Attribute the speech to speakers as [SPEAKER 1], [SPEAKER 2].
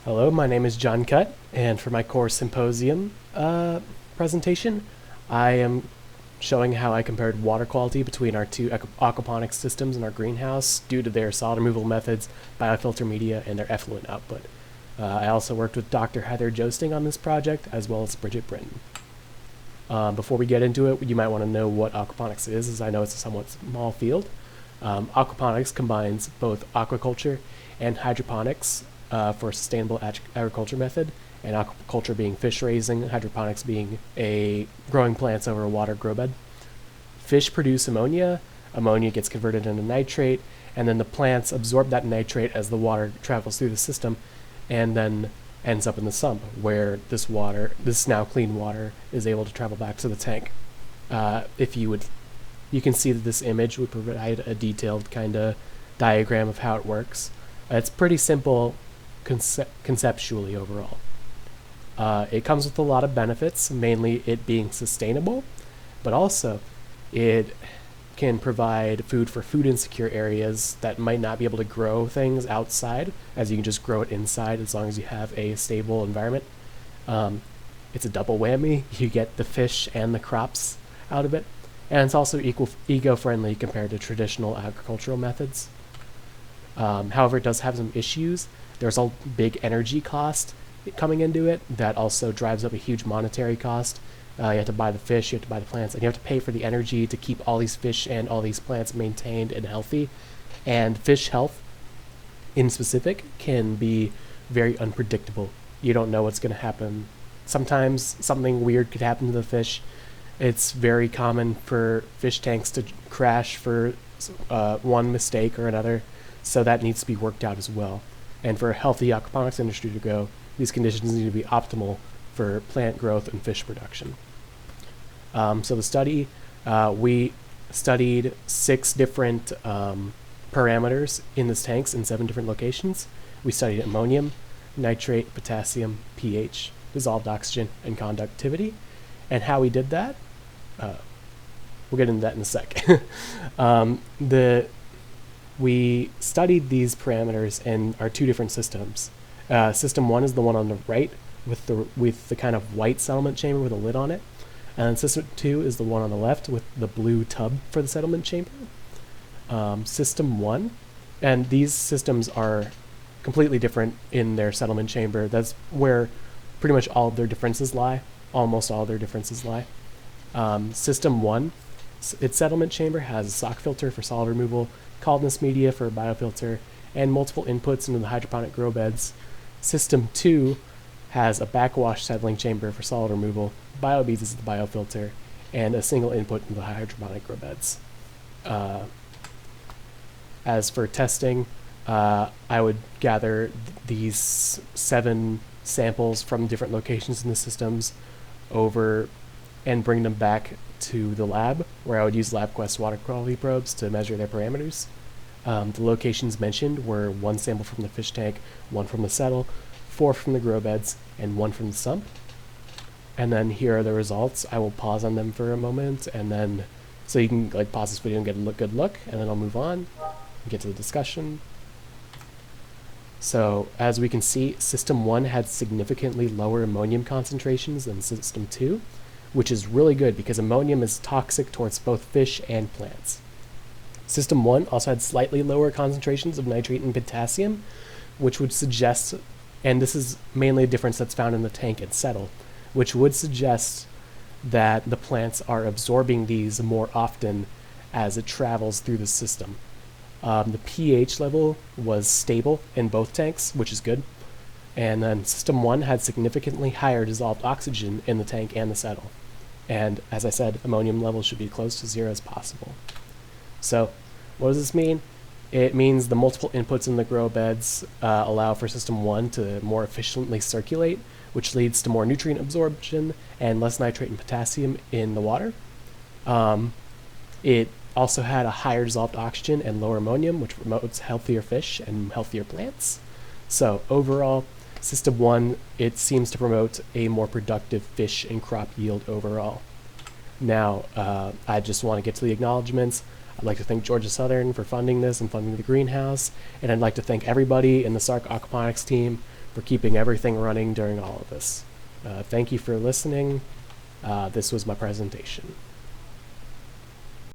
[SPEAKER 1] Hello, my name is John Cutt, and for my core symposium presentation, I am showing how I compared water quality between our two aquaponics systems in our greenhouse due to their solid removal methods, biofilter media, and their effluent output. I also worked with Dr. Heather Joesting on this project, as well as Bridget Britton. Before we get into it, you might want to know what aquaponics is, as I know it's a somewhat small field. Aquaponics combines both aquaculture and hydroponics for a sustainable agriculture method, and aquaculture being fish raising, hydroponics being growing plants over a water grow bed. Fish produce ammonia, ammonia gets converted into nitrate, and then the plants absorb that nitrate as the water travels through the system and then ends up in the sump, where this now clean water, is able to travel back to the tank. You can see that this image would provide a detailed kind of diagram of how it works. It's pretty simple conceptually overall. It comes with a lot of benefits, mainly it being sustainable, but also it can provide food for food insecure areas that might not be able to grow things outside, as you can just grow it inside as long as you have a stable environment. It's a double whammy. You get the fish and the crops out of it, and it's also eco-friendly compared to traditional agricultural methods. However, it does have some issues. There's a big energy cost coming into it that also drives up a huge monetary cost. You have to buy the fish, you have to buy the plants, and you have to pay for the energy to keep all these fish and all these plants maintained and healthy. And fish health, in specific, can be very unpredictable. You don't know what's going to happen. Sometimes something weird could happen to the fish. It's very common for fish tanks to crash for one mistake or another, so that needs to be worked out as well. And for a healthy aquaponics industry to go, these conditions need to be optimal for plant growth and fish production. So the study, we studied 6 different parameters in these tanks in 7 different locations. We studied ammonium, nitrate, potassium, pH, dissolved oxygen, and conductivity. And how we did that, we'll get into that in a sec. We studied these parameters in our 2 different systems. System 1 is the one on the right with the kind of white settlement chamber with a lid on it. And system 2 is the one on the left with the blue tub for the settlement chamber. System 1, and these systems are completely different in their settlement chamber. That's where pretty much all of their differences lie. Almost all of their differences lie. System 1, its settlement chamber has a sock filter for solid removal, coldness media for a biofilter, and multiple inputs into the hydroponic grow beds. System 2 has a backwash settling chamber for solid removal, biobeads as the biofilter, and a single input into the hydroponic grow beds. As for testing, I would gather these 7 samples from different locations in the systems over and bring them back to the lab, where I would use LabQuest water quality probes to measure their parameters. The locations mentioned were 1 sample from the fish tank, 1 from the settle, 4 from the grow beds, and 1 from the sump. And then here are the results. I will pause on them for a moment, and then so you can pause this video and get a good look, and then I'll move on and get to the discussion. So as we can see, System 1 had significantly lower ammonium concentrations than System 2, which is really good because ammonium is toxic towards both fish and plants. System 1 also had slightly lower concentrations of nitrate and potassium, which would suggest, and this is mainly a difference that's found in the tank and settle, which would suggest that the plants are absorbing these more often as it travels through the system. The pH level was stable in both tanks, which is good. And then System 1 had significantly higher dissolved oxygen in the tank and the settle. And as I said, ammonium levels should be close to 0 as possible. So what does this mean? It means the multiple inputs in the grow beds allow for System 1 to more efficiently circulate, which leads to more nutrient absorption and less nitrate and potassium in the water. It also had a higher dissolved oxygen and lower ammonium, which promotes healthier fish and healthier plants. So overall, System 1, it seems to promote a more productive fish and crop yield overall. Now, I just want to get to the acknowledgments. I'd like to thank Georgia Southern for funding this and funding the greenhouse, and I'd like to thank everybody in the Sark Aquaponics team for keeping everything running during all of this. Thank you for listening. This was my presentation.